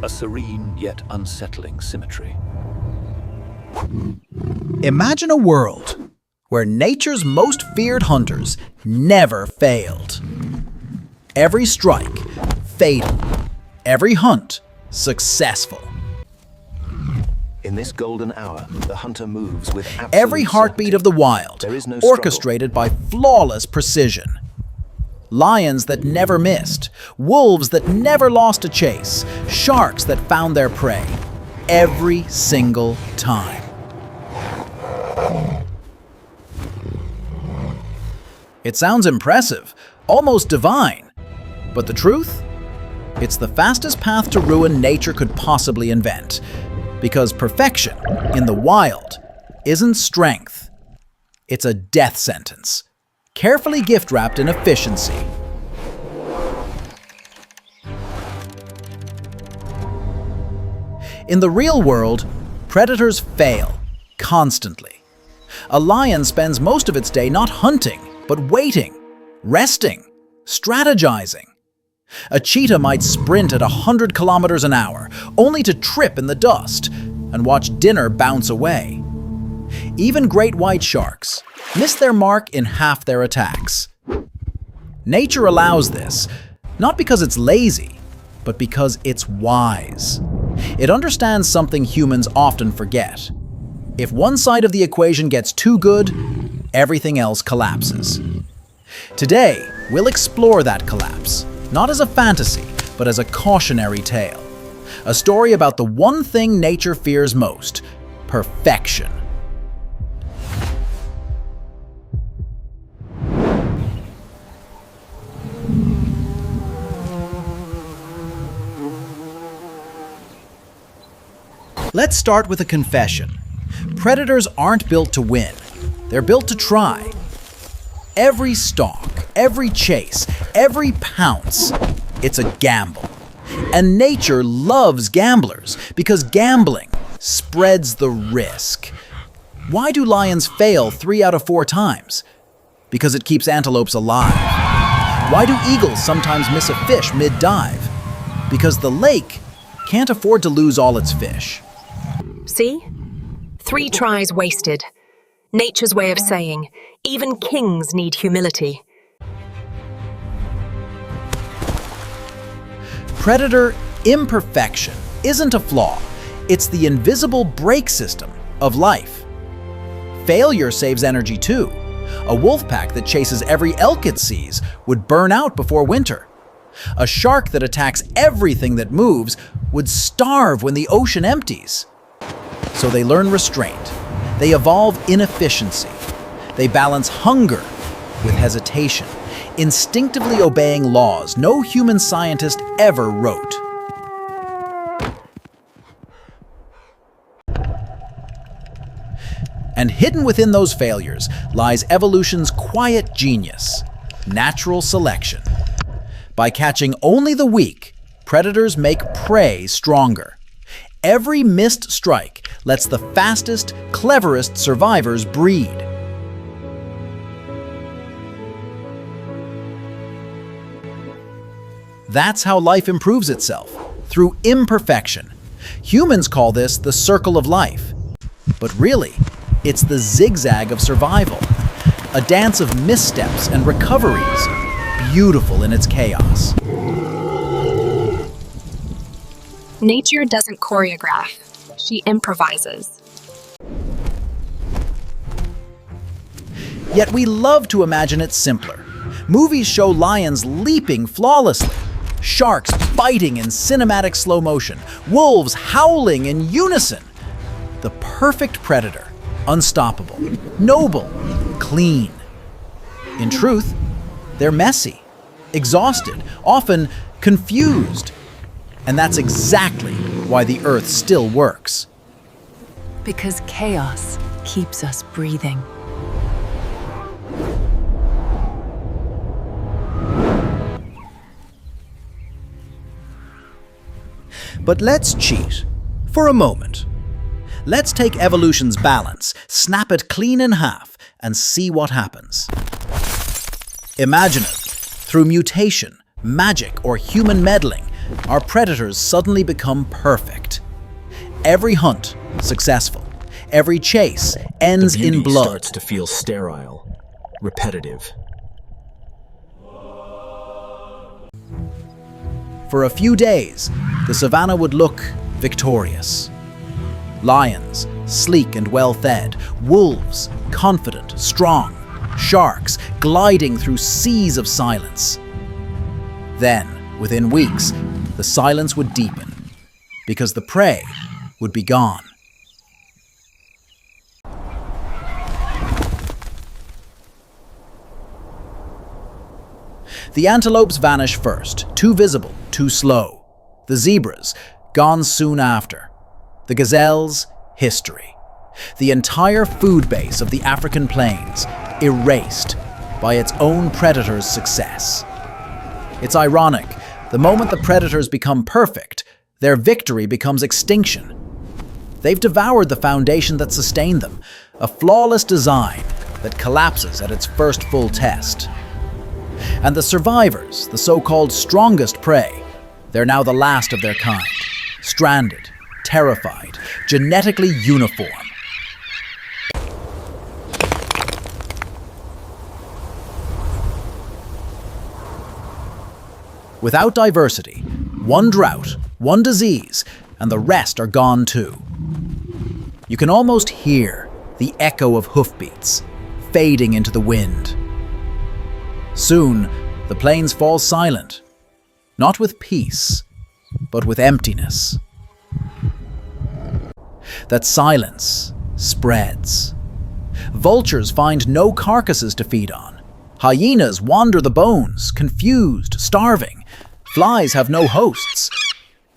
a serene yet unsettling symmetry. Imagine a world where nature's most feared hunters never failed. Every strike, fatal. Every hunt, successful. In this golden hour, the hunter moves with absolute Every heartbeat of the wild, There is no struggle. orchestrated by flawless precision. Lions that never missed, wolves that never lost a chase, sharks that found their prey every single time. It sounds impressive, almost divine. But the truth? It's the fastest path to ruin nature could possibly invent. Because perfection, in the wild, isn't strength. It's a death sentence, carefully gift-wrapped in efficiency. In the real world, predators fail, constantly. A lion spends most of its day not hunting, but waiting, resting, strategizing. A cheetah might sprint at 100 kilometers an hour, only to trip in the dust and watch dinner bounce away. Even great white sharks miss their mark in half their attacks. Nature allows this, not because it's lazy, but because it's wise. It understands something humans often forget. If one side of the equation gets too good, everything else collapses. Today, we'll explore that collapse. Not as a fantasy, but as a cautionary tale. A story about the one thing nature fears most: perfection. Let's start with a confession. Predators aren't built to win. They're built to try. Every stalk, every chase, every pounce, it's a gamble. And nature loves gamblers because gambling spreads the risk. Why do lions fail 3 out of 4 times? Because it keeps antelopes alive. Why do eagles sometimes miss a fish mid-dive? Because the lake can't afford to lose all its fish. See? 3 tries wasted. Nature's way of saying, even kings need humility. Predator imperfection isn't a flaw. It's the invisible brake system of life. Failure saves energy too. A wolf pack that chases every elk it sees would burn out before winter. A shark that attacks everything that moves would starve when the ocean empties. So they learn restraint. They evolve inefficiency. They balance hunger with hesitation, instinctively obeying laws no human scientist ever wrote. And hidden within those failures lies evolution's quiet genius: natural selection. By catching only the weak, predators make prey stronger. Every missed strike lets the fastest, cleverest survivors breed. That's how life improves itself, through imperfection. Humans call this the circle of life. But really, it's the zigzag of survival, a dance of missteps and recoveries, beautiful in its chaos. Nature doesn't choreograph, she improvises. Yet we love to imagine it simpler. Movies show lions leaping flawlessly, sharks biting in cinematic slow motion, wolves howling in unison. The perfect predator, unstoppable, noble, clean. In truth, they're messy, exhausted, often confused. And that's exactly why the Earth still works. Because chaos keeps us breathing. But let's cheat for a moment. Let's take evolution's balance, snap it clean in half, and see what happens. Imagine it. Through mutation, magic, or human meddling, our predators suddenly become perfect. Every hunt, successful. Every chase ends The beauty in blood. starts to feel sterile, repetitive. For a few days, the savannah would look victorious. Lions, sleek and well-fed. Wolves, confident, strong. Sharks, gliding through seas of silence. Then, within weeks, the silence would deepen, because the prey would be gone. The antelopes vanish first, too visible, too slow. The zebras, gone soon after. The gazelles, history. The entire food base of the African plains, erased by its own predator's success. It's ironic, the moment the predators become perfect, their victory becomes extinction. They've devoured the foundation that sustained them, a flawless design that collapses at its first full test. And the survivors, the so-called strongest prey, they're now the last of their kind, stranded, terrified, genetically uniform. Without diversity, one drought, one disease, and the rest are gone too. You can almost hear the echo of hoofbeats fading into the wind. Soon, the plains fall silent, not with peace, but with emptiness. That silence spreads. Vultures find no carcasses to feed on. Hyenas wander the bones, confused, starving. Flies have no hosts.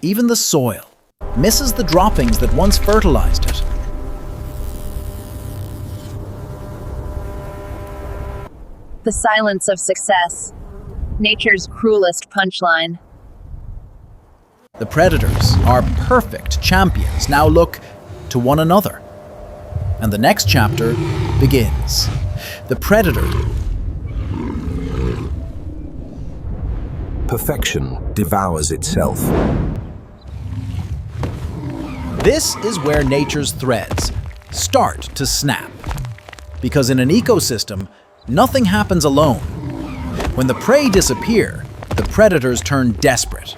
Even the soil misses the droppings that once fertilized it. The silence of success. Nature's cruelest punchline. The predators, our perfect champions, now look to one another. And the next chapter begins. The predator. Perfection devours itself. This is where nature's threads start to snap. Because in an ecosystem, nothing happens alone. When the prey disappear, the predators turn desperate.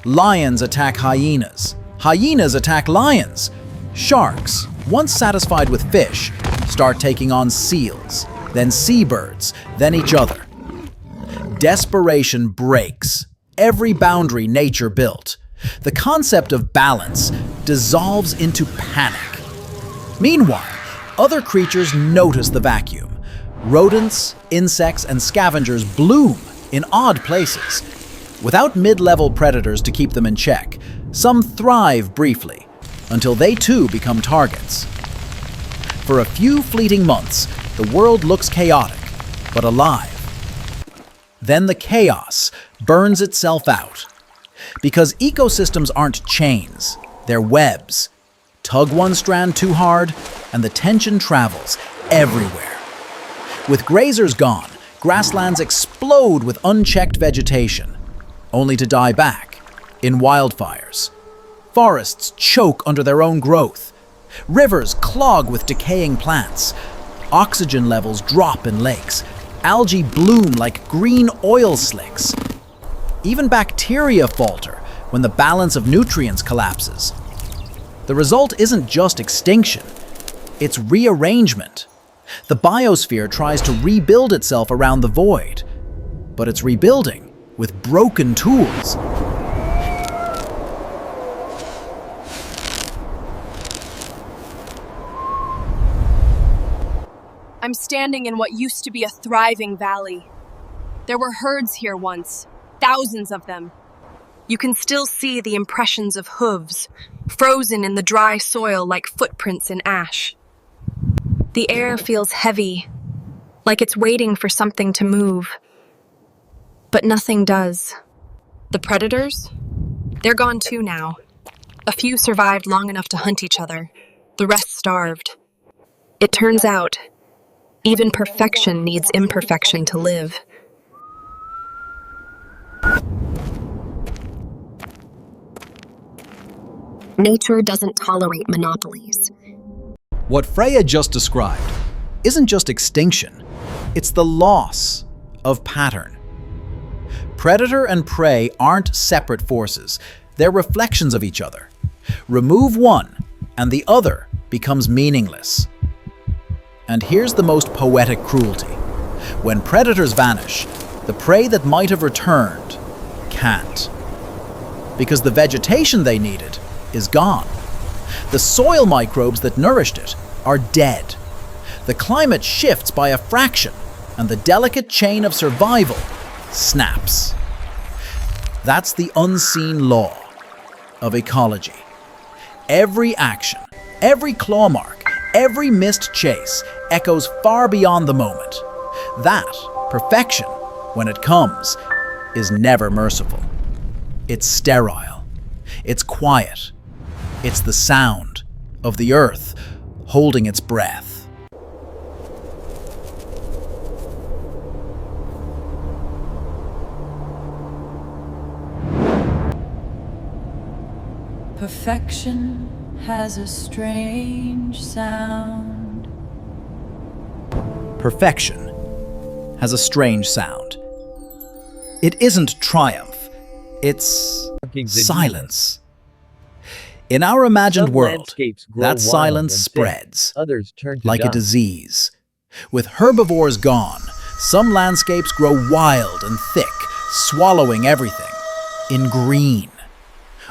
Lions attack hyenas. Hyenas attack lions. Sharks, once satisfied with fish, start taking on seals, then seabirds, then each other. Desperation breaks every boundary nature built. The concept of balance dissolves into panic. Meanwhile, other creatures notice the vacuum. Rodents, insects, and scavengers bloom in odd places. Without mid-level predators to keep them in check, some thrive briefly, until they too become targets. For a few fleeting months, the world looks chaotic, but alive. Then the chaos burns itself out. Because ecosystems aren't chains, they're webs. Tug one strand too hard, and the tension travels everywhere. With grazers gone, grasslands explode with unchecked vegetation, only to die back in wildfires. Forests choke under their own growth. Rivers clog with decaying plants. Oxygen levels drop in lakes. Algae bloom like green oil slicks. Even bacteria falter when the balance of nutrients collapses. The result isn't just extinction, it's rearrangement. The biosphere tries to rebuild itself around the void, but it's rebuilding with broken tools. I'm standing in what used to be a thriving valley. There were herds here once, thousands of them. You can still see the impressions of hooves, frozen in the dry soil like footprints in ash. The air feels heavy, like it's waiting for something to move. But nothing does. The predators? They're gone too now. A few survived long enough to hunt each other. The rest starved. It turns out, even perfection needs imperfection to live. Nature doesn't tolerate monopolies. What Freya just described isn't just extinction, it's the loss of pattern. Predator and prey aren't separate forces, they're reflections of each other. Remove one, and the other becomes meaningless. And here's the most poetic cruelty. When predators vanish, the prey that might have returned can't. Because the vegetation they needed is gone. The soil microbes that nourished it are dead. The climate shifts by a fraction, and the delicate chain of survival snaps. That's the unseen law of ecology. Every action, every claw mark, every missed chase echoes far beyond the moment. That perfection, when it comes, is never merciful. It's sterile. It's quiet. It's the sound of the earth holding its breath. Perfection has a strange sound. Perfection has a strange sound. It isn't triumph, it's silence. In our imagined world, that silence spreads like a disease. With herbivores gone, some landscapes grow wild and thick, swallowing everything in green.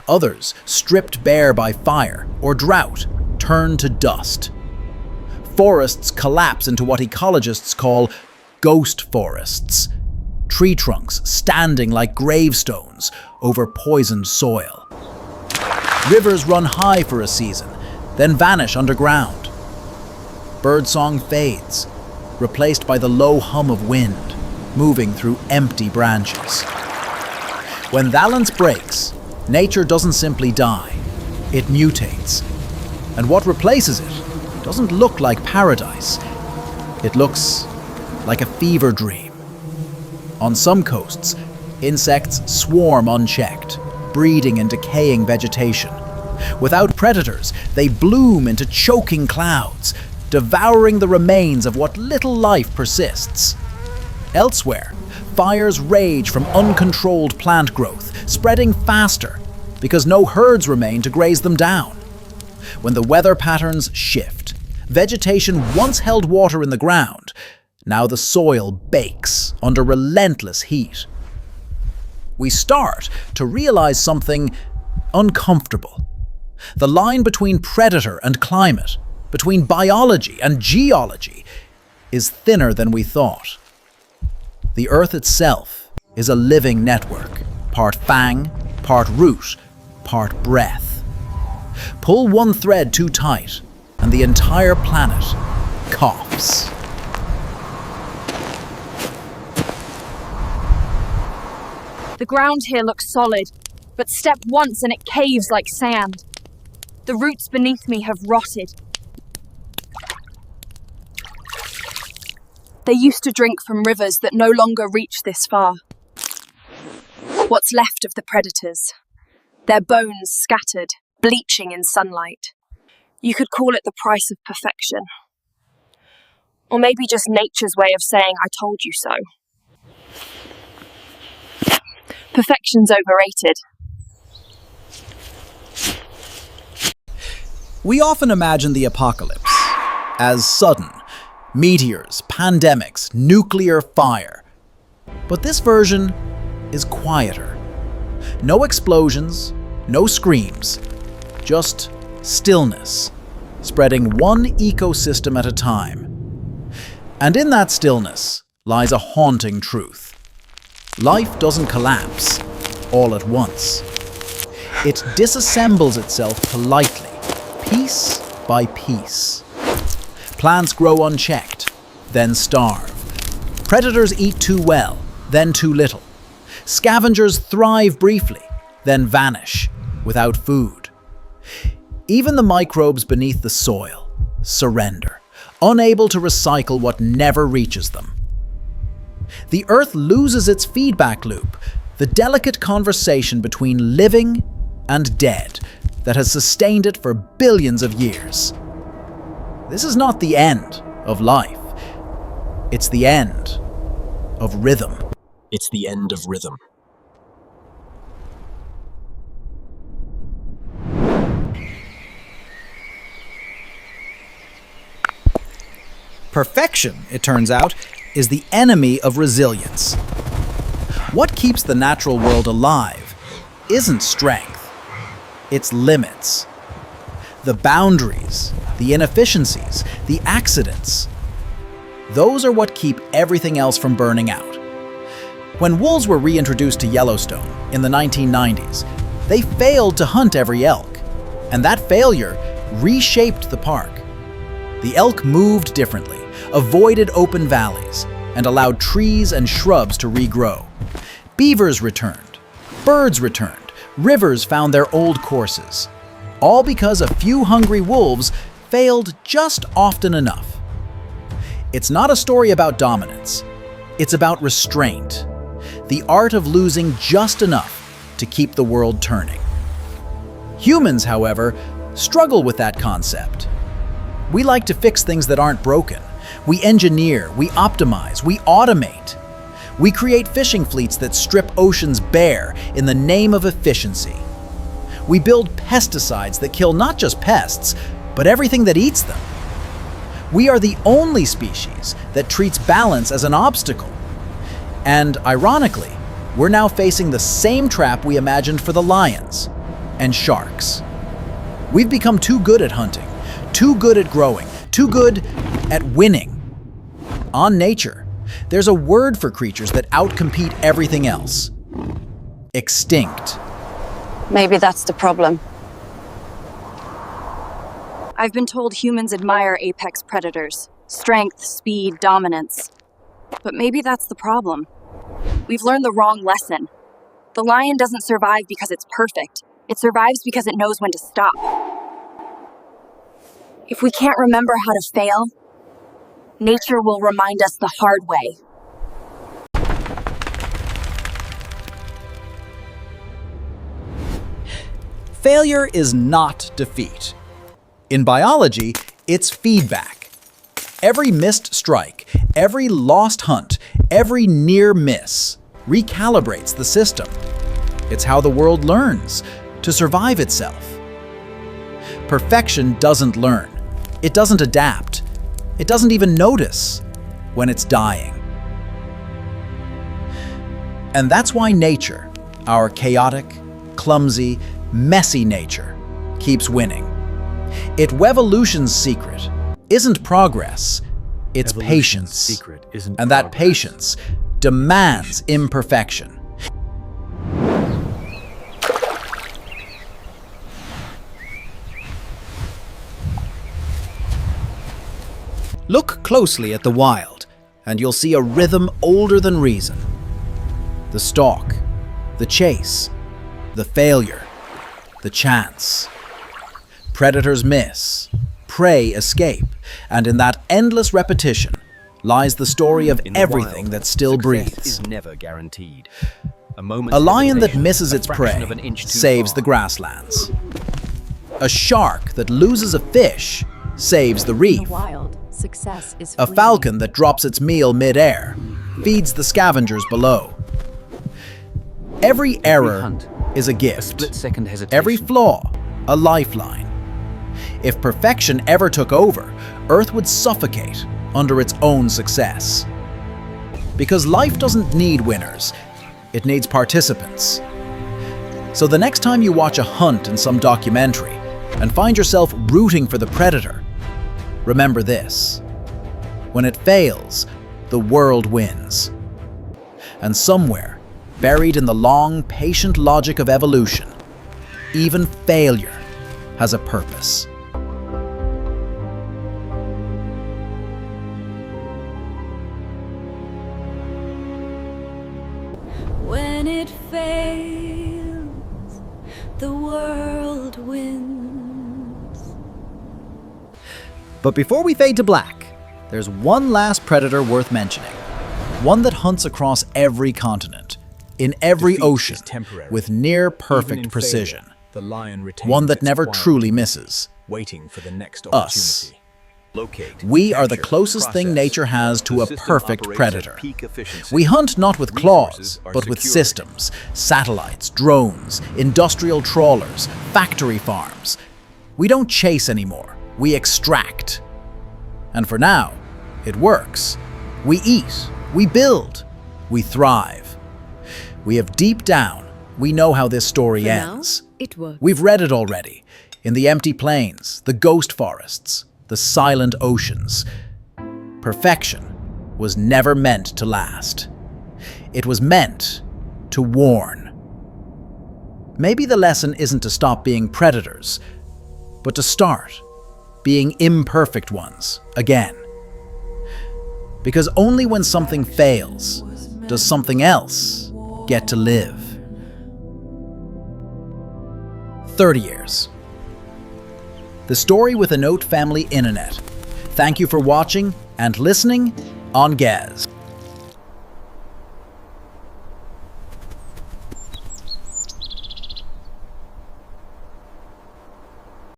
Others, stripped bare by fire or drought, turn to dust. Forests collapse into what ecologists call ghost forests, tree trunks standing like gravestones over poisoned soil. Rivers run high for a season, then vanish underground. Birdsong fades, replaced by the low hum of wind moving through empty branches. When balance breaks, nature doesn't simply die, it mutates. And what replaces it doesn't look like paradise. It looks like a fever dream. On some coasts, insects swarm unchecked, breeding and decaying vegetation. Without predators, they bloom into choking clouds, devouring the remains of what little life persists. Elsewhere, fires rage from uncontrolled plant growth, spreading faster because no herds remain to graze them down. When the weather patterns shift, vegetation once held water in the ground. Now the soil bakes under relentless heat. We start to realize something uncomfortable. The line between predator and climate, between biology and geology, is thinner than we thought. The Earth itself is a living network, part fang, part root, part breath. Pull one thread too tight, and the entire planet coughs. The ground here looks solid, but step once and it caves like sand. The roots beneath me have rotted. They used to drink from rivers that no longer reach this far. What's left of the predators? Their bones scattered, bleaching in sunlight. You could call it the price of perfection. Or maybe just nature's way of saying, I told you so. Perfection's overrated. We often imagine the apocalypse as sudden. Meteors, pandemics, nuclear fire. But this version is quieter. No explosions, no screams, just stillness, spreading one ecosystem at a time. And in that stillness lies a haunting truth. Life doesn't collapse all at once. It disassembles itself politely, piece by piece. Plants grow unchecked, then starve. Predators eat too well, then too little. Scavengers thrive briefly, then vanish without food. Even the microbes beneath the soil surrender, unable to recycle what never reaches them. The Earth loses its feedback loop, the delicate conversation between living and dead that has sustained it for billions of years. This is not the end of life. It's the end of rhythm. It's the end of rhythm. Perfection, it turns out, is the enemy of resilience. What keeps the natural world alive isn't strength, it's limits. The boundaries, the inefficiencies, the accidents. Those are what keep everything else from burning out. When wolves were reintroduced to Yellowstone in the 1990s, they failed to hunt every elk, and that failure reshaped the park. The elk moved differently, avoided open valleys, and allowed trees and shrubs to regrow. Beavers returned, birds returned, rivers found their old courses, all because a few hungry wolves failed just often enough. It's not a story about dominance, it's about restraint, the art of losing just enough to keep the world turning. Humans, however, struggle with that concept. We like to fix things that aren't broken. We engineer, we optimize, we automate. We create fishing fleets that strip oceans bare in the name of efficiency. We build pesticides that kill not just pests, but everything that eats them. We are the only species that treats balance as an obstacle. And ironically, we're now facing the same trap we imagined for the lions and sharks. We've become too good at hunting, too good at growing, too good at winning. On Nature, there's a word for creatures that outcompete everything else. Extinct. Maybe that's the problem. I've been told humans admire apex predators. Strength, speed, dominance. But maybe that's the problem. We've learned the wrong lesson. The lion doesn't survive because it's perfect. It survives because it knows when to stop. If we can't remember how to fail, nature will remind us the hard way. Failure is not defeat. In biology, it's feedback. Every missed strike, every lost hunt, every near miss recalibrates the system. It's how the world learns to survive itself. Perfection doesn't learn. It doesn't adapt. It doesn't even notice when it's dying. And that's why nature, our chaotic, clumsy, messy nature, keeps winning. Evolution's secret isn't progress, it's patience. And that patience demands imperfection. Look closely at the wild, and you'll see a rhythm older than reason. The stalk, the chase, the failure, the chance. Predators miss, prey escape, and in that endless repetition lies the story of everything that still breathes. Is never guaranteed. A lion that misses its prey saves the grasslands. A shark that loses a fish saves the reef. A falcon that drops its meal mid-air feeds the scavengers below. Every error is a gift. Every flaw, a lifeline. If perfection ever took over, Earth would suffocate under its own success. Because life doesn't need winners, it needs participants. So the next time you watch a hunt in some documentary and find yourself rooting for the predator, remember this: when it fails, the world wins. And somewhere, buried in the long, patient logic of evolution, even failure has a purpose. When it fails, the world wins. But before we fade to black, there's one last predator worth mentioning. One that hunts across every continent, in every ocean, with near-perfect precision. The lion retains one that its never quiet truly rhythm, misses. waiting for the next Us. opportunity. Locate, We are the capture, closest thing process. nature has to The a system perfect operates at predator. peak efficiency. We hunt not with claws, Resources are but with secured. systems, satellites, drones, industrial trawlers, factory farms. We don't chase anymore, we extract. And for now, it works. We eat, we build, we thrive. We have deep down, we know how this story For now, ends. it works. We've read it already, in the empty plains, the ghost forests, the silent oceans. Perfection was never meant to last. It was meant to warn. Maybe the lesson isn't to stop being predators, but to start being imperfect ones again. Because only when something fails does something else get to live. 30 years. The story with a note family internet. Thank you for watching and listening on Gaz.